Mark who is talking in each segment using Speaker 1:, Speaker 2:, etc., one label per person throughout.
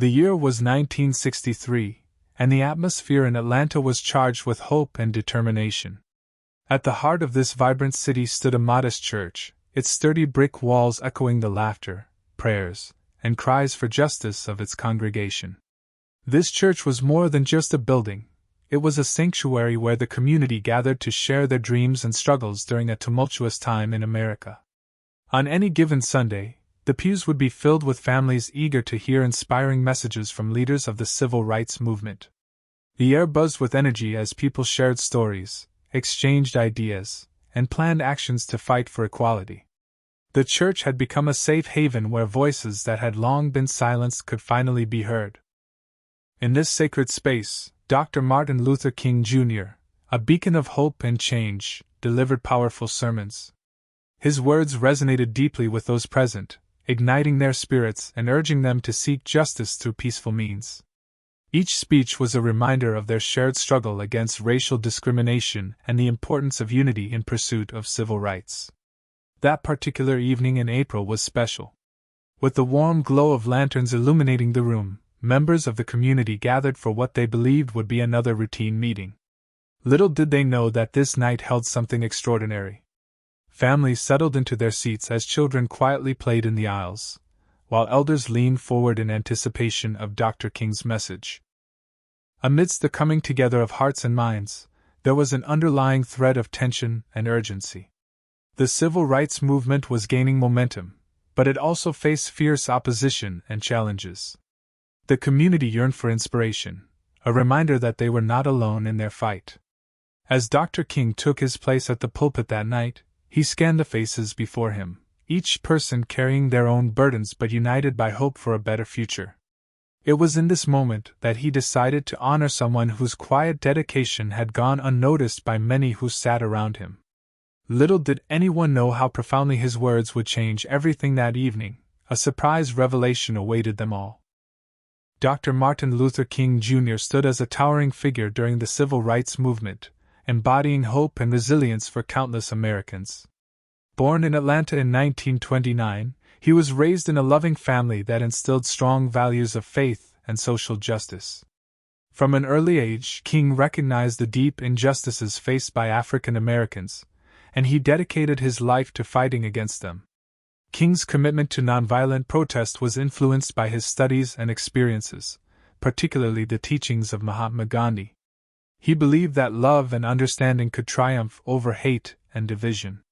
Speaker 1: The year was 1963, and the atmosphere in Atlanta was charged with hope and determination. At the heart of this vibrant city stood a modest church, its sturdy brick walls echoing the laughter, prayers, and cries for justice of its congregation. This church was more than just a building. It was a sanctuary where the community gathered to share their dreams and struggles during a tumultuous time in America. On any given Sunday, the pews would be filled with families eager to hear inspiring messages from leaders of the civil rights movement. The air buzzed with energy as people shared stories, exchanged ideas, and planned actions to fight for equality. The church had become a safe haven where voices that had long been silenced could finally be heard. In this sacred space, Dr. Martin Luther King Jr., a beacon of hope and change, delivered powerful sermons. His words resonated deeply with those present, igniting their spirits and urging them to seek justice through peaceful means. Each speech was a reminder of their shared struggle against racial discrimination and the importance of unity in pursuit of civil rights. That particular evening in April was special. With the warm glow of lanterns illuminating the room, members of the community gathered for what they believed would be another routine meeting. Little did they know that this night held something extraordinary. Families settled into their seats as children quietly played in the aisles, while elders leaned forward in anticipation of Dr. King's message. Amidst the coming together of hearts and minds, there was an underlying thread of tension and urgency. The civil rights movement was gaining momentum, but it also faced fierce opposition and challenges. The community yearned for inspiration, a reminder that they were not alone in their fight. As Dr. King took his place at the pulpit that night, he scanned the faces before him, each person carrying their own burdens but united by hope for a better future. It was in this moment that he decided to honor someone whose quiet dedication had gone unnoticed by many who sat around him. Little did anyone know how profoundly his words would change everything that evening. A surprise revelation awaited them all. Dr. Martin Luther King Jr. stood as a towering figure during the civil rights movement, embodying hope and resilience for countless Americans. Born in Atlanta in 1929, he was raised in a loving family that instilled strong values of faith and social justice. From an early age, King recognized the deep injustices faced by African Americans, and he dedicated his life to fighting against them. King's commitment to nonviolent protest was influenced by his studies and experiences, particularly the teachings of Mahatma Gandhi. He believed that love and understanding could triumph over hate and division.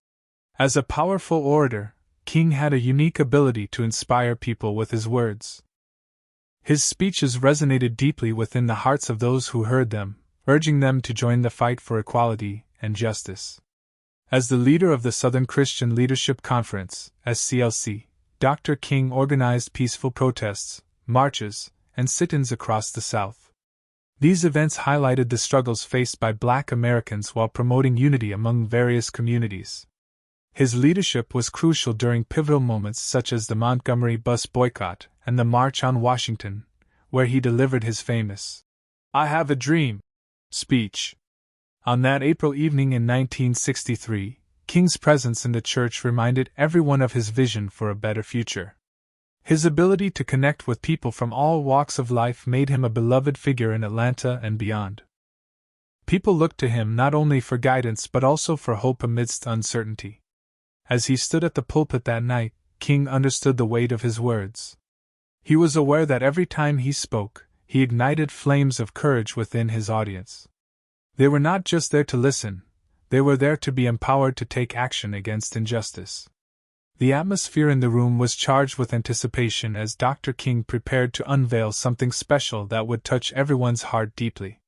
Speaker 1: As a powerful orator, King had a unique ability to inspire people with his words. His speeches resonated deeply within the hearts of those who heard them, urging them to join the fight for equality and justice. As the leader of the Southern Christian Leadership Conference, SCLC, Dr. King organized peaceful protests, marches, and sit-ins across the South. These events highlighted the struggles faced by Black Americans while promoting unity among various communities. His leadership was crucial during pivotal moments such as the Montgomery bus boycott and the March on Washington, where he delivered his famous "I Have a Dream" speech. On that April evening in 1963, King's presence in the church reminded everyone of his vision for a better future. His ability to connect with people from all walks of life made him a beloved figure in Atlanta and beyond. People looked to him not only for guidance but also for hope amidst uncertainty. As he stood at the pulpit that night, King understood the weight of his words. He was aware that every time he spoke, he ignited flames of courage within his audience. They were not just there to listen, they were there to be empowered to take action against injustice. The atmosphere in the room was charged with anticipation as Dr. King prepared to unveil something special that would touch everyone's heart deeply.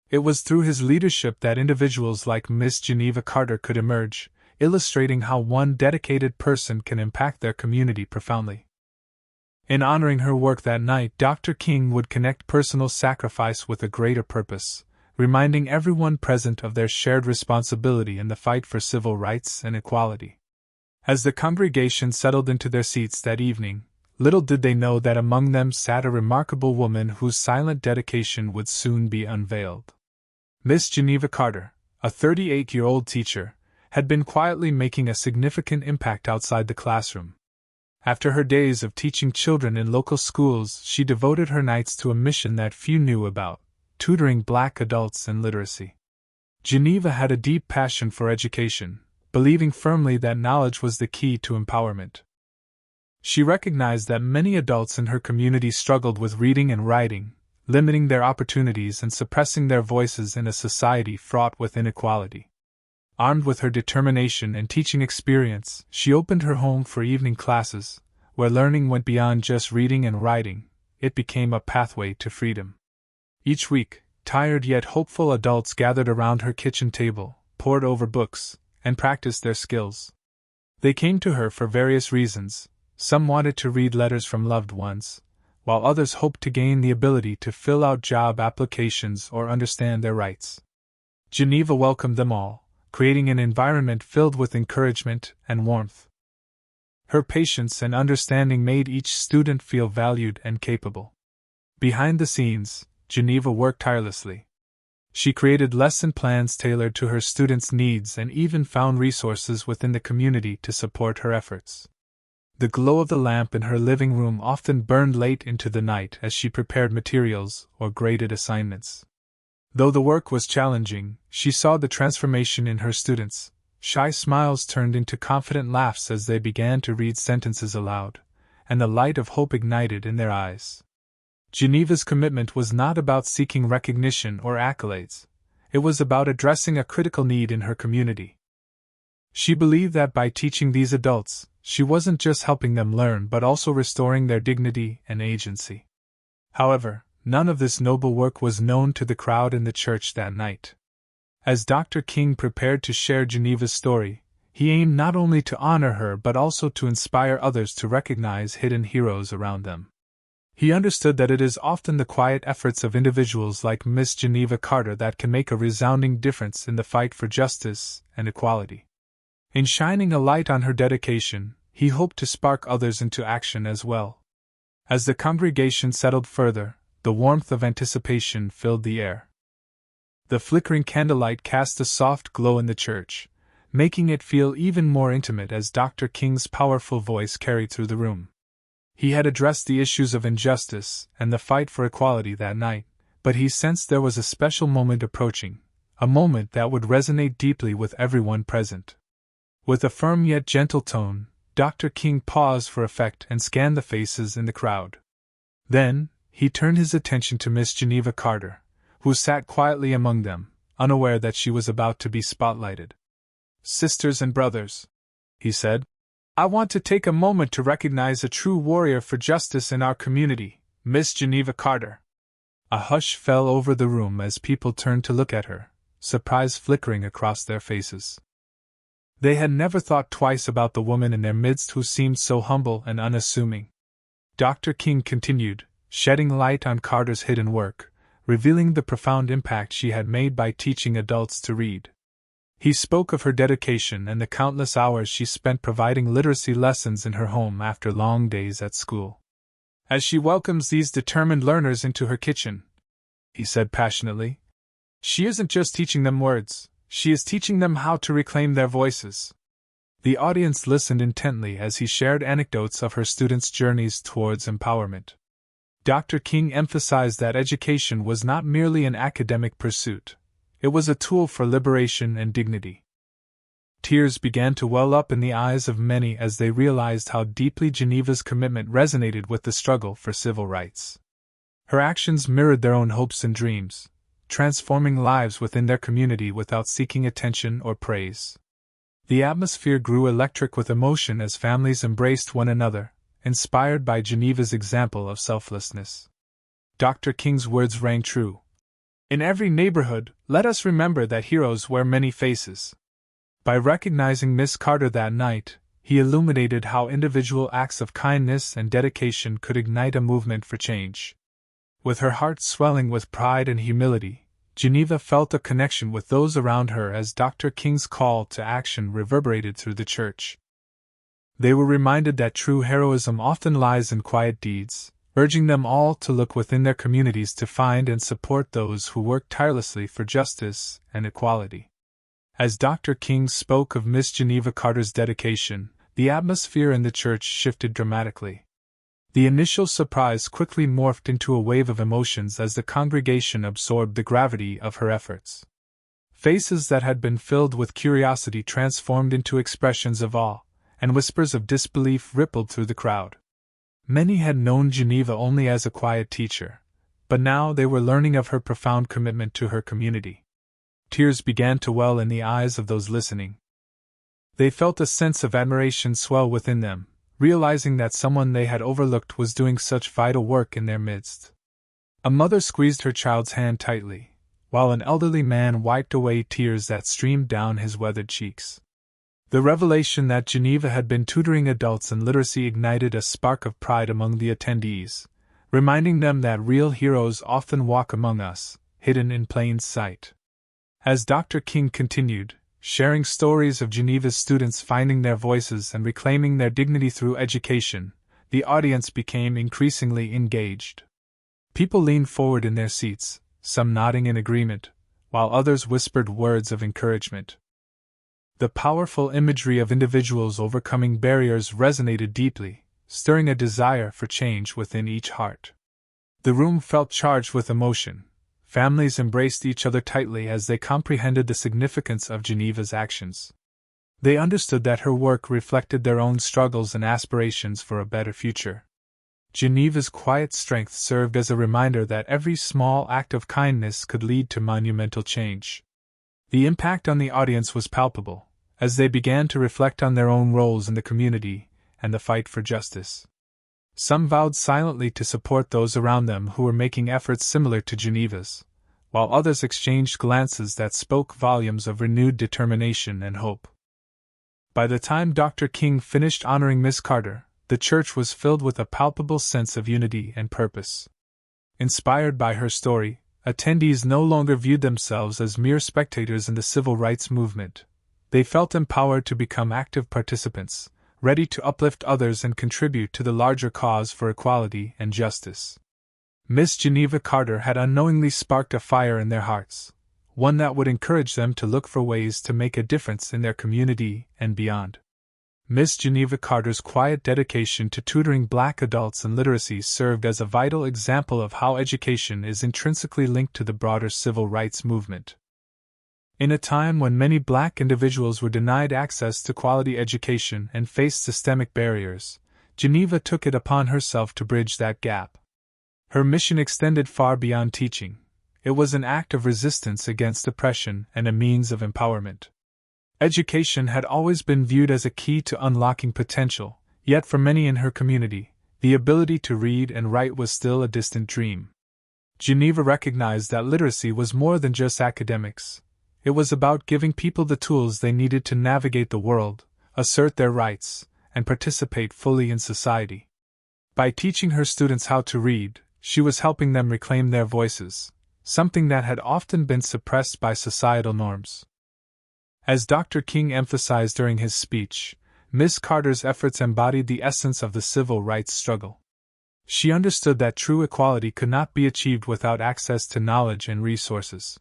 Speaker 1: It was through his leadership that individuals like Miss Geneva Carter could emerge, illustrating how one dedicated person can impact their community profoundly. In honoring her work that night, Dr. King would connect personal sacrifice with a greater purpose, reminding everyone present of their shared responsibility in the fight for civil rights and equality. As the congregation settled into their seats that evening, little did they know that among them sat a remarkable woman whose silent dedication would soon be unveiled. Miss Geneva Carter, a 38-year-old teacher, had been quietly making a significant impact outside the classroom. After her days of teaching children in local schools, she devoted her nights to a mission that few knew about: tutoring black adults in literacy. Geneva had a deep passion for education, believing firmly that knowledge was the key to empowerment. She recognized that many adults in her community struggled with reading and writing, limiting their opportunities and suppressing their voices in a society fraught with inequality. Armed with her determination and teaching experience, she opened her home for evening classes, where learning went beyond just reading and writing. It became a pathway to freedom. Each week, tired yet hopeful adults gathered around her kitchen table, pored over books, and practiced their skills. They came to her for various reasons. Some wanted to read letters from loved ones, while others hoped to gain the ability to fill out job applications or understand their rights. Geneva welcomed them all, creating an environment filled with encouragement and warmth. Her patience and understanding made each student feel valued and capable. Behind the scenes, Geneva worked tirelessly. She created lesson plans tailored to her students' needs and even found resources within the community to support her efforts. The glow of the lamp in her living room often burned late into the night as she prepared materials or graded assignments. Though the work was challenging, she saw the transformation in her students. Shy smiles turned into confident laughs as they began to read sentences aloud, and the light of hope ignited in their eyes. Geneva's commitment was not about seeking recognition or accolades. It was about addressing a critical need in her community. She believed that by teaching these adults, she wasn't just helping them learn but also restoring their dignity and agency. However, none of this noble work was known to the crowd in the church that night. As Dr. King prepared to share Geneva's story, he aimed not only to honor her but also to inspire others to recognize hidden heroes around them. He understood that it is often the quiet efforts of individuals like Miss Geneva Carter that can make a resounding difference in the fight for justice and equality. In shining a light on her dedication, he hoped to spark others into action as well. As the congregation settled further, the warmth of anticipation filled the air. The flickering candlelight cast a soft glow in the church, making it feel even more intimate as Dr. King's powerful voice carried through the room. He had addressed the issues of injustice and the fight for equality that night, but he sensed there was a special moment approaching, a moment that would resonate deeply with everyone present. With a firm yet gentle tone, Dr. King paused for effect and scanned the faces in the crowd. Then, he turned his attention to Miss Geneva Carter, who sat quietly among them, unaware that she was about to be spotlighted. "Sisters and brothers," he said, "I want to take a moment to recognize a true warrior for justice in our community, Miss Geneva Carter." A hush fell over the room as people turned to look at her, surprise flickering across their faces. They had never thought twice about the woman in their midst who seemed so humble and unassuming. Dr. King continued, shedding light on Carter's hidden work, revealing the profound impact she had made by teaching adults to read. He spoke of her dedication and the countless hours she spent providing literacy lessons in her home after long days at school. "As she welcomes these determined learners into her kitchen," he said passionately, "she isn't just teaching them words. She is teaching them how to reclaim their voices." The audience listened intently as he shared anecdotes of her students' journeys towards empowerment. Dr. King emphasized that education was not merely an academic pursuit, it was a tool for liberation and dignity. Tears began to well up in the eyes of many as they realized how deeply Geneva's commitment resonated with the struggle for civil rights. Her actions mirrored their own hopes and dreams, transforming lives within their community without seeking attention or praise. The atmosphere grew electric with emotion as families embraced one another, inspired by Geneva's example of selflessness. Dr. King's words rang true. "In every neighborhood, let us remember that heroes wear many faces." By recognizing Miss Carter that night, he illuminated how individual acts of kindness and dedication could ignite a movement for change. With her heart swelling with pride and humility, Geneva felt a connection with those around her as Dr. King's call to action reverberated through the church. They were reminded that true heroism often lies in quiet deeds, urging them all to look within their communities to find and support those who work tirelessly for justice and equality. As Dr. King spoke of Miss Geneva Carter's dedication, the atmosphere in the church shifted dramatically. The initial surprise quickly morphed into a wave of emotions as the congregation absorbed the gravity of her efforts. Faces that had been filled with curiosity transformed into expressions of awe, and whispers of disbelief rippled through the crowd. Many had known Geneva only as a quiet teacher, but now they were learning of her profound commitment to her community. Tears began to well in the eyes of those listening. They felt a sense of admiration swell within them, realizing that someone they had overlooked was doing such vital work in their midst. A mother squeezed her child's hand tightly, while an elderly man wiped away tears that streamed down his weathered cheeks. The revelation that Geneva had been tutoring adults in literacy ignited a spark of pride among the attendees, reminding them that real heroes often walk among us, hidden in plain sight. As Dr. King continued, sharing stories of Geneva's students finding their voices and reclaiming their dignity through education, the audience became increasingly engaged. People leaned forward in their seats, some nodding in agreement, while others whispered words of encouragement. The powerful imagery of individuals overcoming barriers resonated deeply, stirring a desire for change within each heart. The room felt charged with emotion. Families embraced each other tightly as they comprehended the significance of Geneva's actions. They understood that her work reflected their own struggles and aspirations for a better future. Geneva's quiet strength served as a reminder that every small act of kindness could lead to monumental change. The impact on the audience was palpable, as they began to reflect on their own roles in the community and the fight for justice. Some vowed silently to support those around them who were making efforts similar to Geneva's, while others exchanged glances that spoke volumes of renewed determination and hope. By the time Dr. King finished honoring Miss Carter, the church was filled with a palpable sense of unity and purpose. Inspired by her story, attendees no longer viewed themselves as mere spectators in the civil rights movement. They felt empowered to become active participants, ready to uplift others and contribute to the larger cause for equality and justice. Miss Geneva Carter had unknowingly sparked a fire in their hearts, one that would encourage them to look for ways to make a difference in their community and beyond. Miss Geneva Carter's quiet dedication to tutoring Black adults in literacy served as a vital example of how education is intrinsically linked to the broader civil rights movement. In a time when many Black individuals were denied access to quality education and faced systemic barriers, Geneva took it upon herself to bridge that gap. Her mission extended far beyond teaching. It was an act of resistance against oppression and a means of empowerment. Education had always been viewed as a key to unlocking potential, yet for many in her community, the ability to read and write was still a distant dream. Geneva recognized that literacy was more than just academics. It was about giving people the tools they needed to navigate the world, assert their rights, and participate fully in society. By teaching her students how to read, she was helping them reclaim their voices, something that had often been suppressed by societal norms. As Dr. King emphasized during his speech, Miss Carter's efforts embodied the essence of the civil rights struggle. She understood that true equality could not be achieved without access to knowledge and resources.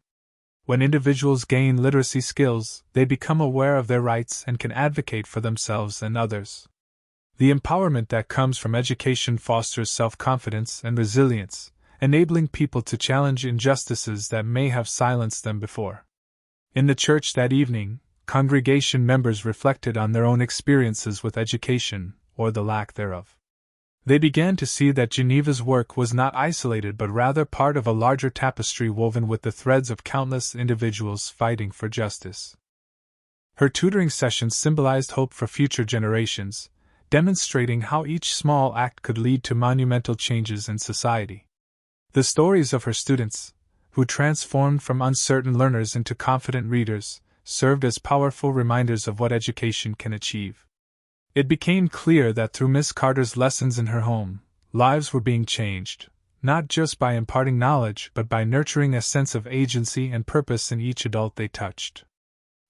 Speaker 1: When individuals gain literacy skills, they become aware of their rights and can advocate for themselves and others. The empowerment that comes from education fosters self-confidence and resilience, enabling people to challenge injustices that may have silenced them before. In the church that evening, congregation members reflected on their own experiences with education, or the lack thereof. They began to see that Geneva's work was not isolated but rather part of a larger tapestry woven with the threads of countless individuals fighting for justice. Her tutoring sessions symbolized hope for future generations, demonstrating how each small act could lead to monumental changes in society. The stories of her students, who transformed from uncertain learners into confident readers, served as powerful reminders of what education can achieve. It became clear that through Miss Carter's lessons in her home, lives were being changed, not just by imparting knowledge but by nurturing a sense of agency and purpose in each adult they touched.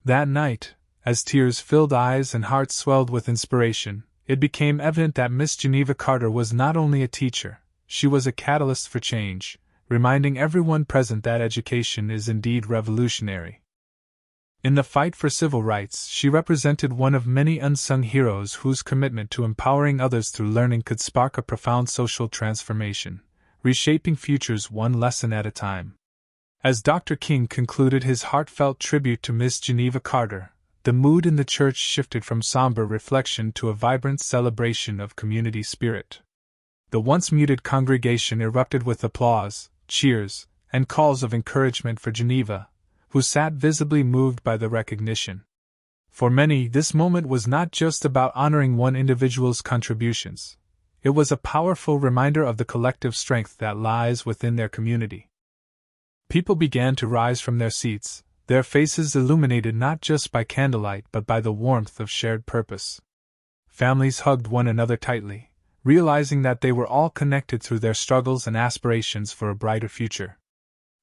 Speaker 1: That night, as tears filled eyes and hearts swelled with inspiration, it became evident that Miss Geneva Carter was not only a teacher, she was a catalyst for change, reminding everyone present that education is indeed revolutionary. In the fight for civil rights, she represented one of many unsung heroes whose commitment to empowering others through learning could spark a profound social transformation, reshaping futures one lesson at a time. As Dr. King concluded his heartfelt tribute to Miss Geneva Carter, the mood in the church shifted from somber reflection to a vibrant celebration of community spirit. The once muted congregation erupted with applause, cheers, and calls of encouragement for Geneva, who sat visibly moved by the recognition. For many, this moment was not just about honoring one individual's contributions. It was a powerful reminder of the collective strength that lies within their community. People began to rise from their seats, their faces illuminated not just by candlelight but by the warmth of shared purpose. Families hugged one another tightly, realizing that they were all connected through their struggles and aspirations for a brighter future.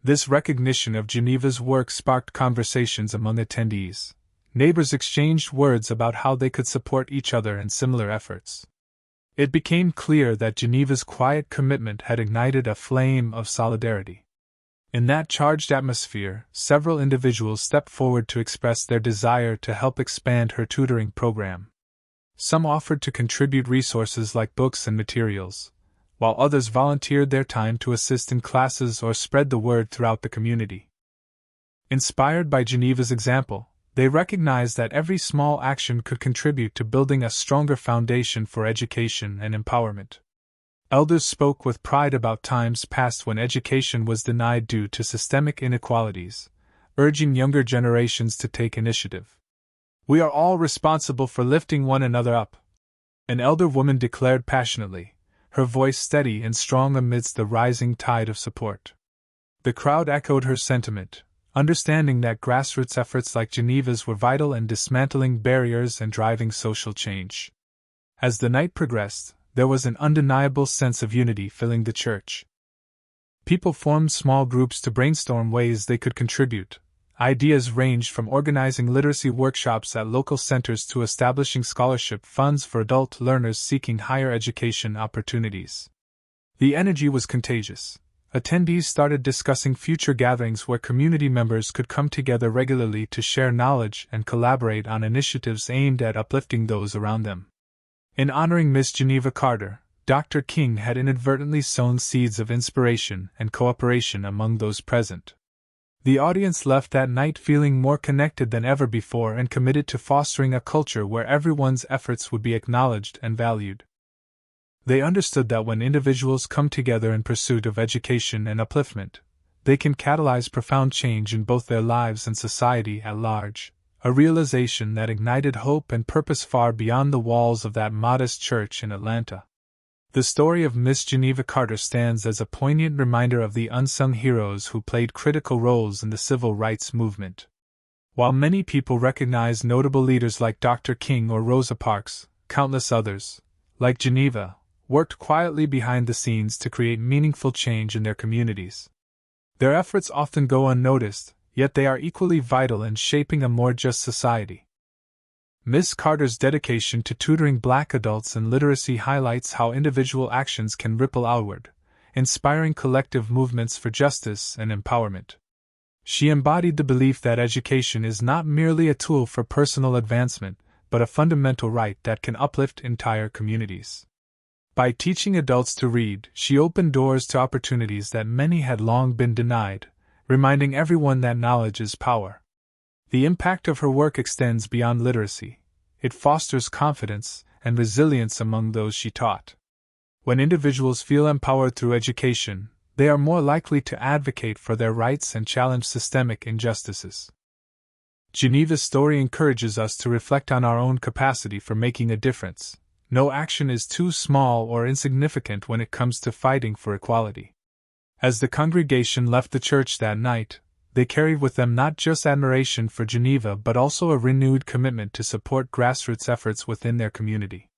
Speaker 1: This recognition of Geneva's work sparked conversations among attendees. Neighbors exchanged words about how they could support each other in similar efforts. It became clear that Geneva's quiet commitment had ignited a flame of solidarity. In that charged atmosphere, several individuals stepped forward to express their desire to help expand her tutoring program. Some offered to contribute resources like books and materials, while others volunteered their time to assist in classes or spread the word throughout the community. Inspired by Geneva's example, they recognized that every small action could contribute to building a stronger foundation for education and empowerment. Elders spoke with pride about times past when education was denied due to systemic inequalities, urging younger generations to take initiative. "We are all responsible for lifting one another up," an elder woman declared passionately, her voice steady and strong amidst the rising tide of support. The crowd echoed her sentiment, understanding that grassroots efforts like Geneva's were vital in dismantling barriers and driving social change. As the night progressed, there was an undeniable sense of unity filling the church. People formed small groups to brainstorm ways they could contribute. Ideas ranged from organizing literacy workshops at local centers to establishing scholarship funds for adult learners seeking higher education opportunities. The energy was contagious. Attendees started discussing future gatherings where community members could come together regularly to share knowledge and collaborate on initiatives aimed at uplifting those around them. In honoring Miss Geneva Carter, Dr. King had inadvertently sown seeds of inspiration and cooperation among those present. The audience left that night feeling more connected than ever before and committed to fostering a culture where everyone's efforts would be acknowledged and valued. They understood that when individuals come together in pursuit of education and upliftment, they can catalyze profound change in both their lives and society at large. A realization that ignited hope and purpose far beyond the walls of that modest church in Atlanta. The story of Miss Geneva Carter stands as a poignant reminder of the unsung heroes who played critical roles in the civil rights movement. While many people recognize notable leaders like Dr. King or Rosa Parks, countless others, like Geneva, worked quietly behind the scenes to create meaningful change in their communities. Their efforts often go unnoticed, yet they are equally vital in shaping a more just society. Miss Carter's dedication to tutoring Black adults in literacy highlights how individual actions can ripple outward, inspiring collective movements for justice and empowerment. She embodied the belief that education is not merely a tool for personal advancement, but a fundamental right that can uplift entire communities. By teaching adults to read, she opened doors to opportunities that many had long been denied, reminding everyone that knowledge is power. The impact of her work extends beyond literacy. It fosters confidence and resilience among those she taught. When individuals feel empowered through education, they are more likely to advocate for their rights and challenge systemic injustices. Geneva's story encourages us to reflect on our own capacity for making a difference. No action is too small or insignificant when it comes to fighting for equality. As the congregation left the church that night, they carried with them not just admiration for Geneva but also a renewed commitment to support grassroots efforts within their community.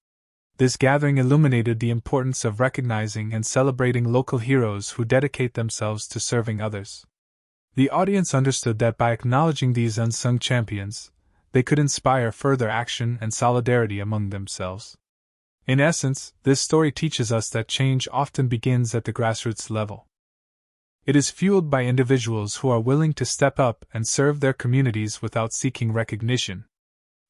Speaker 1: This gathering illuminated the importance of recognizing and celebrating local heroes who dedicate themselves to serving others. The audience understood that by acknowledging these unsung champions, they could inspire further action and solidarity among themselves. In essence, this story teaches us that change often begins at the grassroots level. It is fueled by individuals who are willing to step up and serve their communities without seeking recognition.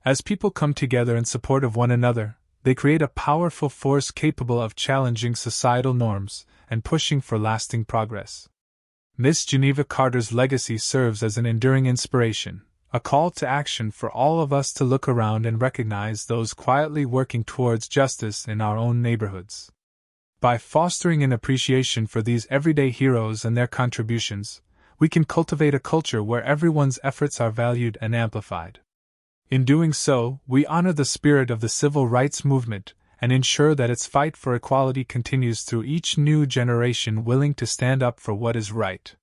Speaker 1: As people come together in support of one another, they create a powerful force capable of challenging societal norms and pushing for lasting progress. Miss Geneva Carter's legacy serves as an enduring inspiration, a call to action for all of us to look around and recognize those quietly working towards justice in our own neighborhoods. By fostering an appreciation for these everyday heroes and their contributions, we can cultivate a culture where everyone's efforts are valued and amplified. In doing so, we honor the spirit of the civil rights movement and ensure that its fight for equality continues through each new generation willing to stand up for what is right.